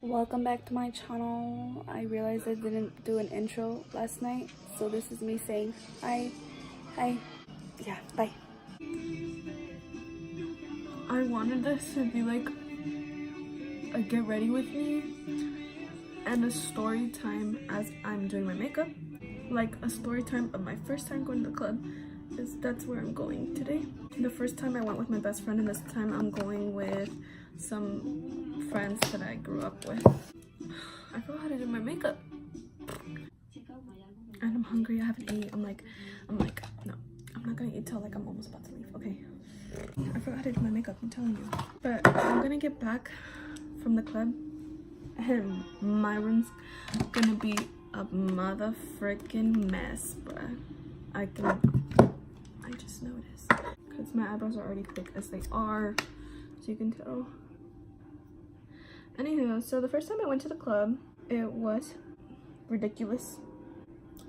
Welcome back to my channel. I realized I didn't do an intro last night, so this is me saying hi. Yeah, bye. I wanted this to be like a get ready with me and a story time as I'm doing my makeup, like a story time of my first time going to the club, because that's where I'm going today. The first time I went with my best friend, and this time I'm going with some friends that I grew up with. I forgot how to do my makeup and I'm hungry. I haven't ate. I'm like no, I'm not gonna eat till like I'm almost about to leave. Okay, I forgot how to do my makeup, I'm telling you. But I'm gonna get back from the club and my room's gonna be a mother freaking mess, bruh. I just noticed because my eyebrows are already thick as they are, so you can tell. Anywho, so the first time I went to the club, it was ridiculous.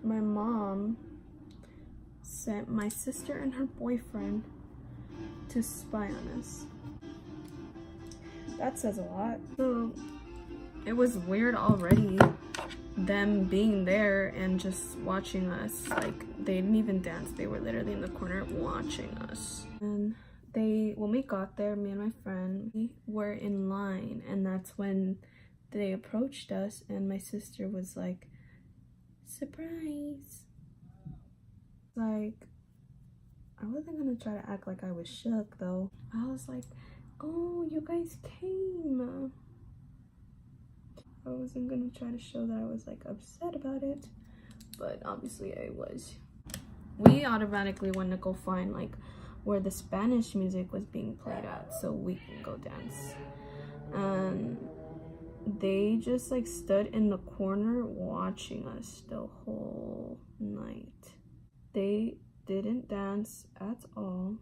My mom sent my sister and her boyfriend to spy on us. That says a lot. So it was weird already, them being there and just watching us. Like, they didn't even dance. They were literally in the corner watching us. And when we got there, me and my friend, we were in line, and that's when they approached us, and my sister was like, surprise. Like, I wasn't gonna try to act like I was shook though. I was like, oh, you guys came. I wasn't gonna try to show that I was like upset about it, but obviously I was. We automatically went to go find like where the Spanish music was being played at so we can go dance. And they just like stood in the corner watching us the whole night. They didn't dance at all.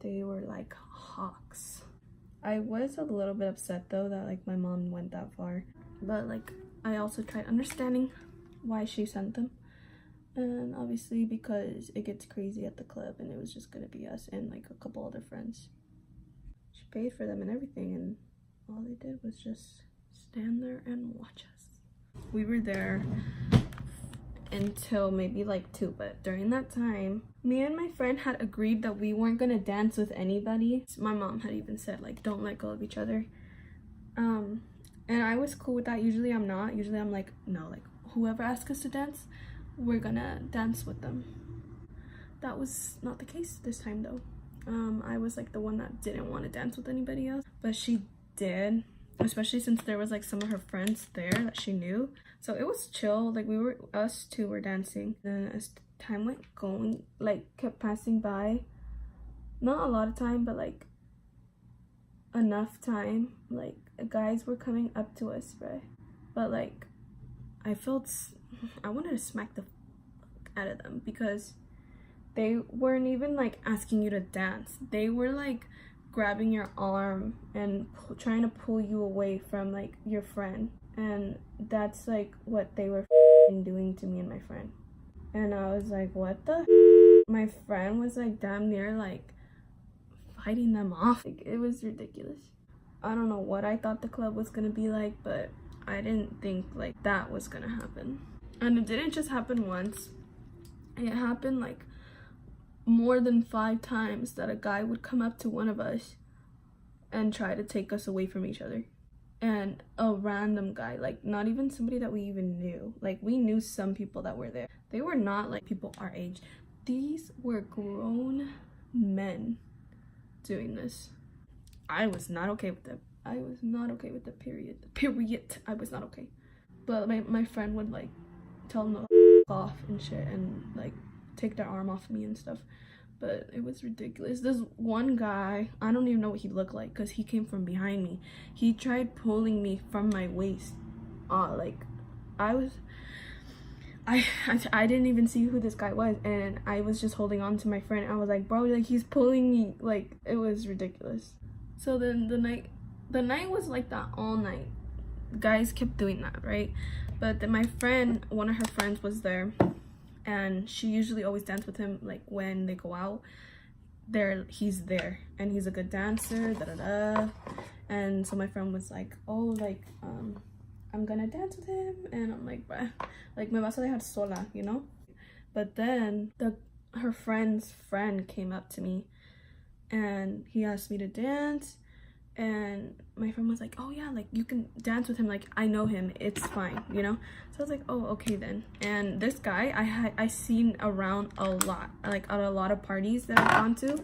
They were like hawks. I was a little bit upset though that like my mom went that far, but like I also tried understanding why she sent them. And obviously because it gets crazy at the club and it was just gonna be us and like a couple other friends. She paid for them and everything, and all they did was just stand there and watch us. We were there until maybe like 2, but during that time, me and my friend had agreed that we weren't gonna dance with anybody. My mom had even said like, don't let go of each other. And I was cool with that. Usually I'm not. Usually I'm like, no, like whoever asks us to dance, we're gonna dance with them. That was not the case this time though. I was like the one that didn't want to dance with anybody else, but she did, especially since there was like some of her friends there that she knew. So it was chill. Like us two were dancing. Then as time went going, like kept passing by, not a lot of time, but like enough time, like guys were coming up to us, right? But like I wanted to smack the fuck out of them because they weren't even like asking you to dance. They were like grabbing your arm and trying to pull you away from like your friend, and that's like what they were doing to me and my friend. And I was like, what the my friend was like damn near like fighting them off. Like, it was ridiculous. I don't know what I thought the club was gonna be like, but I didn't think like that was gonna happen. And it didn't just happen once. It happened like more than 5 times that a guy would come up to one of us and try to take us away from each other. And a random guy, like not even somebody that we even knew. Like we knew some people that were there. They were not like people our age. These were grown men doing this. I was not okay with it. I was not okay with it, period. I was not okay. But my friend would like tell them to off and shit and like take their arm off me and stuff. But it was ridiculous. This one guy, I don't even know what he looked like because he came from behind me. He tried pulling me from my waist. Like I didn't even see who this guy was, and I was just holding on to my friend. I was like, bro, like he's pulling me. Like it was ridiculous. So then the night was like that all night. Guys kept doing that, right? But then my friend, one of her friends was there, and she usually always danced with him. Like when they go out, he's there, and he's a good dancer, and so my friend was like, oh, like I'm gonna dance with him, and I'm like, bruh, like me vas a dejar sola, you know? But then her friend's friend came up to me and he asked me to dance, and my friend was like, oh yeah, like you can dance with him, like I know him, it's fine, you know? So I was like, oh, okay then. And this guy I seen around a lot, like at a lot of parties that I've gone to,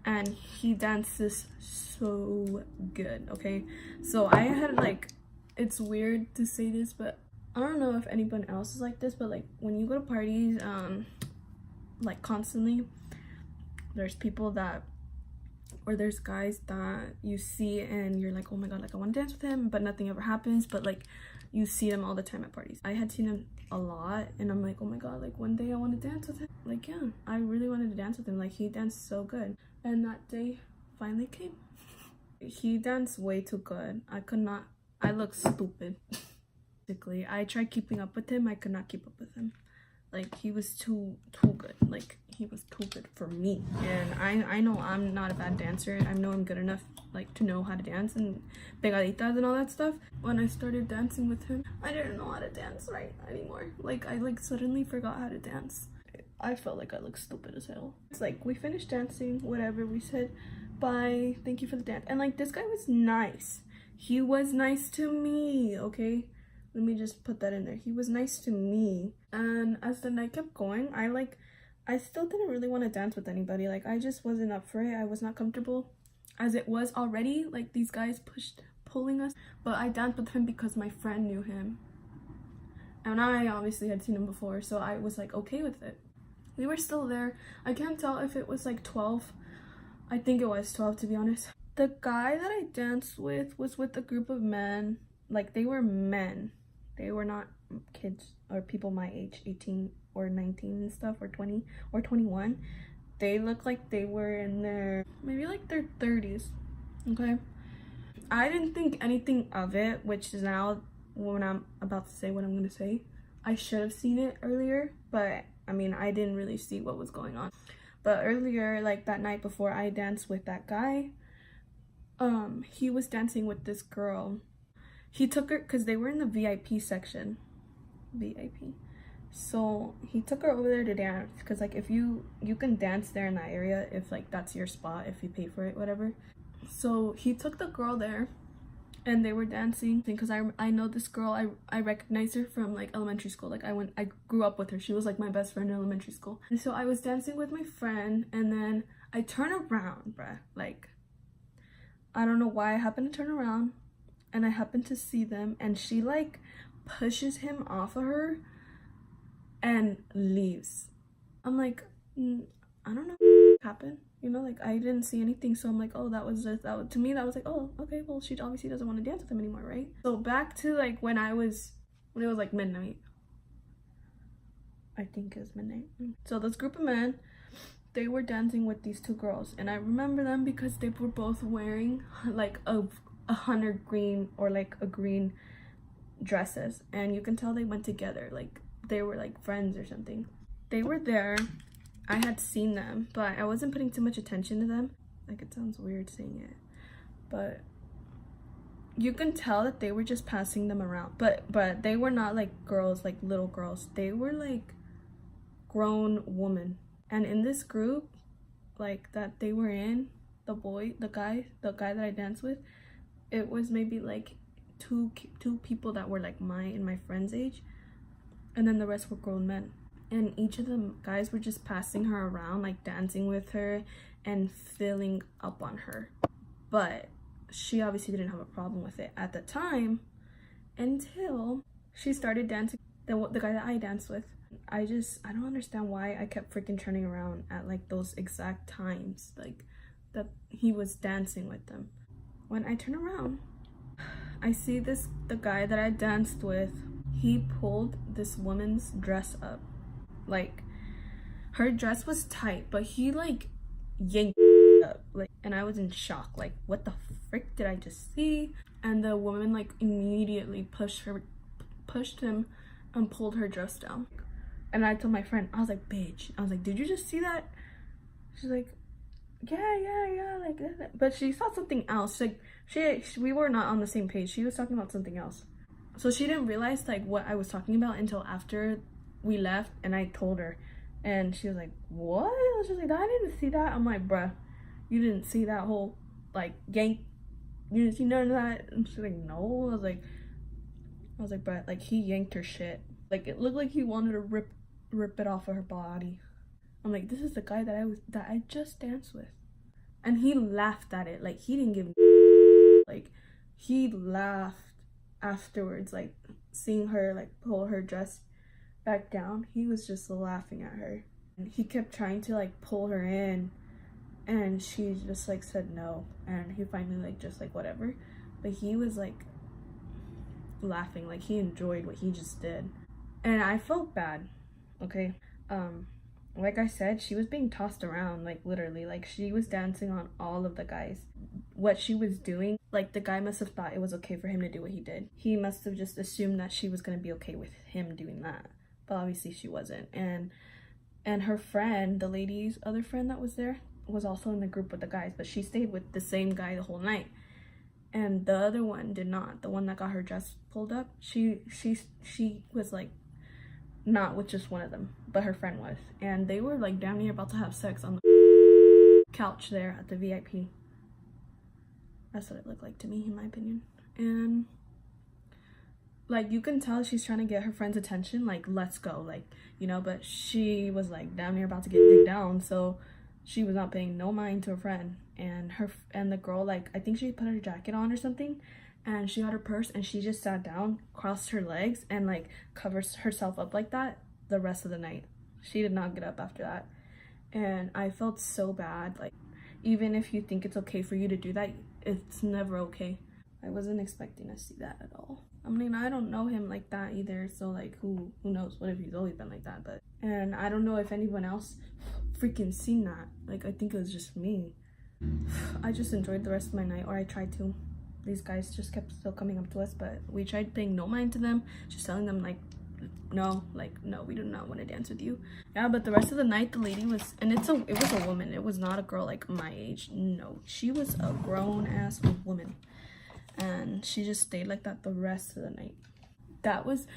and he dances so good. Okay, so I had like, it's weird to say this, but I don't know if anyone else is like this, but like when you go to parties, like constantly, there's people that, or there's guys that you see and you're like, oh my god, like I want to dance with him, but nothing ever happens. But like you see them all the time at parties. I had seen him a lot, and I'm like, oh my god, like one day I want to dance with him. Like, yeah, I really wanted to dance with him. Like he danced so good, and that day finally came. He danced way too good. I could not. I looked stupid. Basically, I tried keeping up with him. I could not keep up with him. Like he was too good. Like he was too good for me. And I know I'm not a bad dancer. I know I'm good enough like to know how to dance and bebecitas and all that stuff. When I started dancing with him, I didn't know how to dance right anymore. Like I like suddenly forgot how to dance. I felt like I looked stupid as hell. It's like we finished dancing, whatever, we said bye, thank you for the dance. And like this guy was nice. He was nice to me, okay? Let me just put that in there. He was nice to me. And as the night kept going, I still didn't really want to dance with anybody. Like I just wasn't up for it. I was not comfortable as it was already. Like these guys pulling us. But I danced with him because my friend knew him. And I obviously had seen him before, so I was like okay with it. We were still there. I can't tell if it was like 12. I think it was 12, to be honest. The guy that I danced with was with a group of men. Like they were men. They were not kids or people my age, 18 or 19 and stuff, or 20 or 21. They looked like they were in their, maybe like their 30s, okay? I didn't think anything of it, which is now when I'm about to say what I'm gonna say. I should have seen it earlier, but I mean, I didn't really see what was going on. But earlier, like that night before I danced with that guy, he was dancing with this girl. He took her, because they were in the VIP section. VIP. So he took her over there to dance, because like if you can dance there in that area if like that's your spot, if you pay for it, whatever. So he took the girl there and they were dancing, because I know this girl. I recognized her from like elementary school. Like I grew up with her. She was like my best friend in elementary school. And so I was dancing with my friend, and then I turn around, bruh. Like I don't know why I happened to turn around, and I happened to see them, and she like pushes him off of her and leaves. I'm like, I don't know what happened, you know, like I didn't see anything. So I'm like, oh, that was just, to me that was like, oh, okay, well she obviously doesn't want to dance with him anymore, right? So back to like when it was like midnight. I think it was midnight. So this group of men, they were dancing with these two girls, and I remember them because they were both wearing like a hunter green, or like a green dresses, and you can tell they went together, like they were like friends or something. They were there. I had seen them, but I wasn't putting too much attention to them. Like it sounds weird saying it, but you can tell that they were just passing them around. But they were not like girls, like little girls. They were like grown women. And in this group, like that they were in, the guy that I danced with, it was maybe like two people that were like my friend's age, and then the rest were grown men. And each of the guys were just passing her around, like dancing with her and filling up on her. But she obviously didn't have a problem with it at the time, until she started dancing the guy that I danced with. I don't understand why I kept freaking turning around at like those exact times, like that he was dancing with them. When I turn around, I see the guy that I danced with, he pulled this woman's dress up. Like her dress was tight, but he like yanked it up, like, and I was in shock, like what the frick did I just see? And the woman like immediately pushed him and pulled her dress down. And I told my friend, I was like, bitch, I was like, did you just see that? She's like, yeah, like that. But she saw something else. Like we were not on the same page. She was talking about something else. So she didn't realize like what I was talking about until after we left, and I told her, and she was like, what? She was like, I didn't see that. I'm like, bruh, you didn't see that whole like yank, you didn't see none of that? And she's like, no. I was like, bruh, like he yanked her shit. Like it looked like he wanted to rip it off of her body. I'm like, this is the guy that I just danced with. And he laughed at it. Like he didn't give like he laughed afterwards, like seeing her like pull her dress back down. He was just laughing at her. And he kept trying to like pull her in, and she just like said no, and he finally like just like whatever. But he was like laughing, like he enjoyed what he just did. And I felt bad, okay? Like I said, she was being tossed around, like literally, like she was dancing on all of the guys. What she was doing, like the guy must have thought it was okay for him to do what he did. He must have just assumed that she was gonna be okay with him doing that, but obviously she wasn't. And her friend, the lady's other friend that was there, was also in the group with the guys, but she stayed with the same guy the whole night. And the other one did not. The one that got her dress pulled up, she was like not with just one of them, but her friend was, and they were like damn near about to have sex on the couch there at the VIP. That's what it looked like to me, in my opinion. And like you can tell she's trying to get her friend's attention, like let's go, like, you know, but she was like down near about to get digged down, so she was not paying no mind to her friend. And the girl, like I think she put her jacket on or something, and she had her purse, and she just sat down, crossed her legs, and like covers herself up like that the rest of the night. She did not get up after that. And I felt so bad. Like even if you think it's okay for you to do that, it's never okay. I wasn't expecting to see that at all. I mean, I don't know him like that either, so like who knows, what if he's always been like that? But and I don't know if anyone else freaking seen that. Like I think it was just me. I just enjoyed the rest of my night, or I tried to. These guys just kept still coming up to us, but we tried paying no mind to them, just telling them like no, we do not want to dance with you. Yeah, but the rest of the night the lady was, and it was a woman, it was not a girl like my age. No, she was a grown ass woman, and she just stayed like that the rest of the night. That was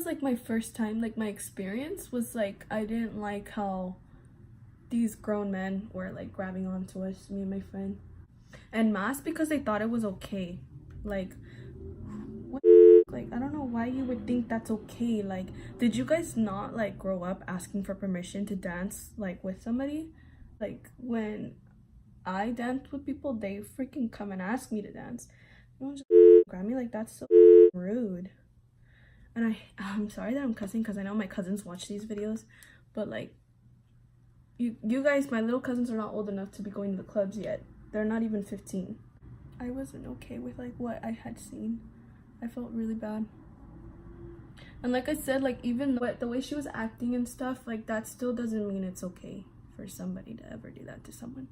like my first time, like my experience was like I didn't like how these grown men were like grabbing onto us, me and my friend, and mass because they thought it was okay. Like what? Like I don't know why you would think that's okay. Like did you guys not like grow up asking for permission to dance like with somebody? Like when I dance with people, they freaking come and ask me to dance. You don't just grab me, like that's so rude. And I'm sorry that I'm cussing because I know my cousins watch these videos, but like you guys, my little cousins are not old enough to be going to the clubs yet. They're not even 15. I wasn't okay with like what I had seen. I felt really bad. And like I said, like even the way she was acting and stuff, like that still doesn't mean it's okay for somebody to ever do that to someone.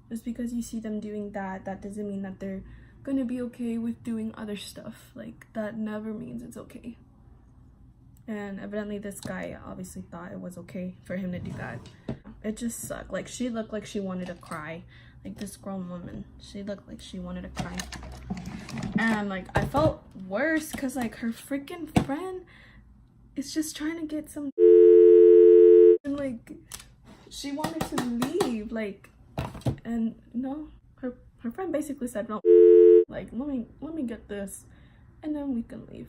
Just because you see them doing that, that doesn't mean that they're gonna be okay with doing other stuff. Like that never means it's okay. And evidently this guy obviously thought it was okay for him to do that. It just sucked. Like she looked like she wanted to cry. Like this grown woman, she looked like she wanted to cry. And like I felt worse because like her freaking friend is just trying to get some and like she wanted to leave, like, and no, her friend basically said no, like let me get this and then we can leave.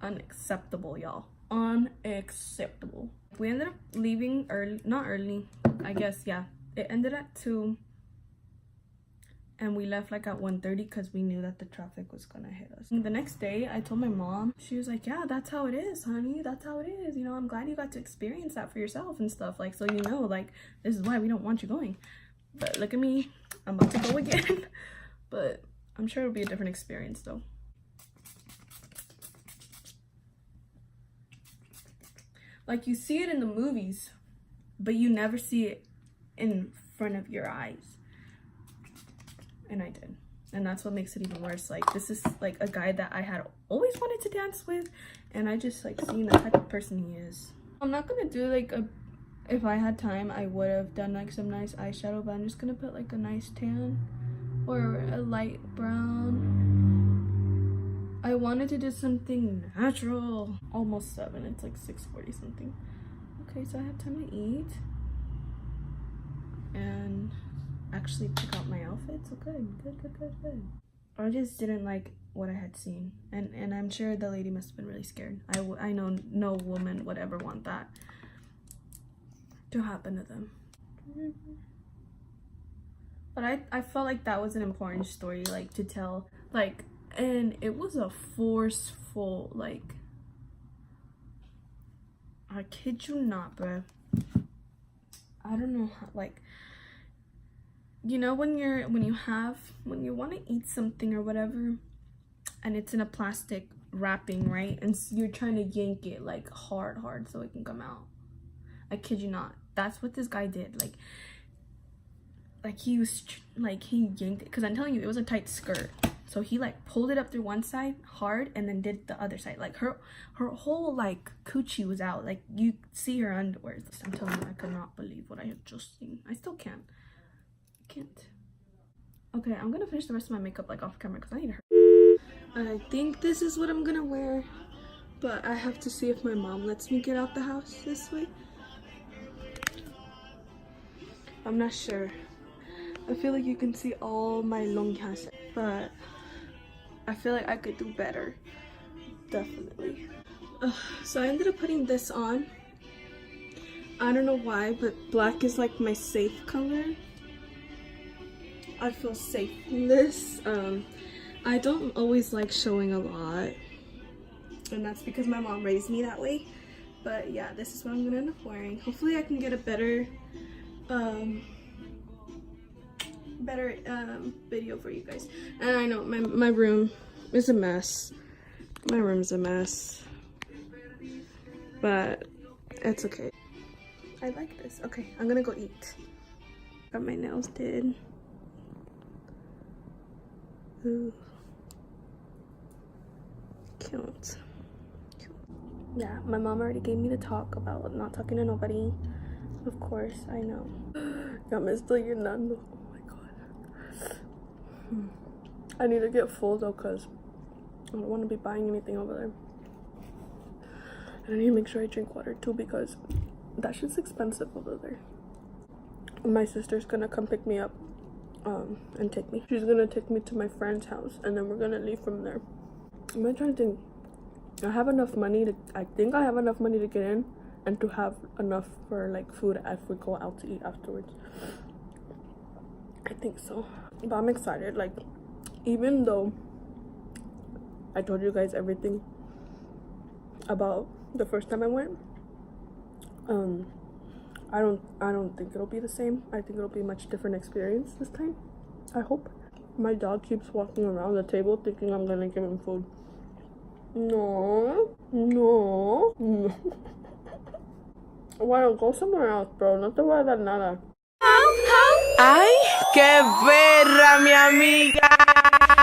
Unacceptable, y'all. Unacceptable. We ended up leaving early, not early, I guess. Yeah, it ended at 2, and we left like at 1:30 because we knew that the traffic was gonna hit us. And the next day I told my mom, she was like, yeah, that's how it is, honey, that's how it is, you know, I'm glad you got to experience that for yourself and stuff, like, so you know, like this is why we don't want you going. But look at me, I'm about to go again. But I'm sure it'll be a different experience though. Like you see it in the movies, but you never see it in front of your eyes. And I did. And that's what makes it even worse. Like this is like a guy that I had always wanted to dance with, and I just like seen the type of person he is. I'm not gonna do like if I had time I would have done like some nice eyeshadow, but I'm just gonna put like a nice tan or a light brown I wanted to do something natural. Almost 7. It's like 6:40 something. Okay, so I have time to eat and actually pick out my outfit. So good. I just didn't like what I had seen, and I'm sure the lady must have been really scared. I know no woman would ever want that to happen to them. But I felt like that was an important story, like, to tell, like, and it was a forceful, like, I kid you not, bruh. I don't know how, like, you know, when you want to eat something or whatever, and it's in a plastic wrapping, right? And so you're trying to yank it, like, hard so it can come out. I kid you not. That's what this guy did. Like he was, like, he yanked it, because I'm telling you, it was a tight skirt. So he, like, pulled it up through one side hard and then did the other side. Like, her whole, like, coochie was out. Like, you see her underwear. I'm telling you, I could not believe what I had just seen. I still can't. Okay, I'm gonna finish the rest of my makeup, like, off camera, because I need her. I think this is what I'm gonna wear, but I have to see if my mom lets me get out the house this way. I'm not sure. I feel like you can see all my lonjas, but I feel like I could do better. Definitely. So I ended up putting this on. I don't know why, but black is like my safe color. I feel safe in this. I don't always like showing a lot, and that's because my mom raised me that way. But yeah, this is what I'm gonna end up wearing. Hopefully I can get a better video for you guys. And I know my room is a mess. My room's a mess, but it's okay. I like this. Okay, I'm gonna go eat. Got my nails did. Ooh. Cute. Yeah, my mom already gave me the talk about not talking to nobody. Of course, I know. Ya me estoy llenando. Oh my god. I need to get full though, because I don't want to be buying anything over there. And I need to make sure I drink water too, because that shit's expensive over there. My sister's gonna come pick me up and take me. She's gonna take me to my friend's house, and then we're gonna leave from there. I'm gonna try to think. I have enough money to, I think I have enough money to get in and to have enough for, like, food if we go out to eat afterwards. I think so. But I'm excited. Like, even though I told you guys everything about the first time I went, I don't think it'll be the same. I think it'll be a much different experience this time. I hope. My dog keeps walking around the table thinking I'm gonna give him food. No. Well, go somewhere else, bro. No te voy a dar nada. ¡Ay, qué perra, mi amiga!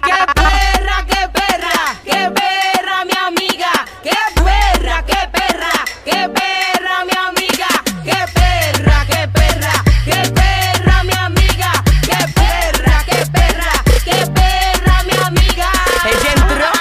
¡Qué perra, qué perra! ¡Qué perra, mi amiga! ¡Qué perra, qué perra! ¡Qué perra, mi amiga! ¡Qué perra, qué perra! ¡Qué perra, mi amiga! ¡Qué perra, qué perra! ¡Qué perra, mi amiga! Ella entró.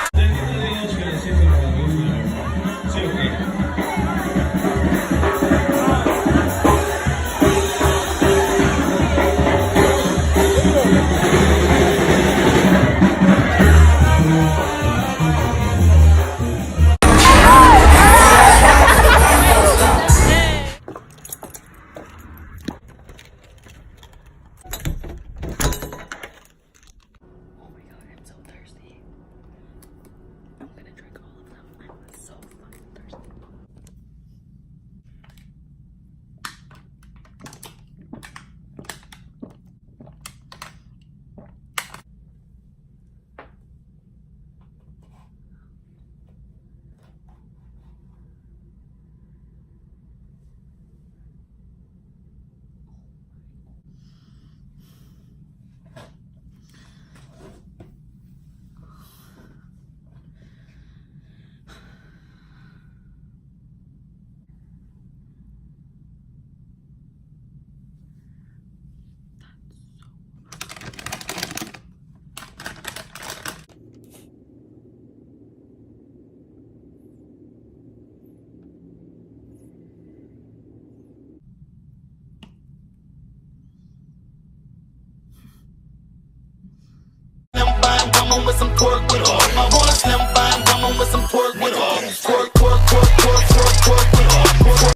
some twerk with her. I wanna snap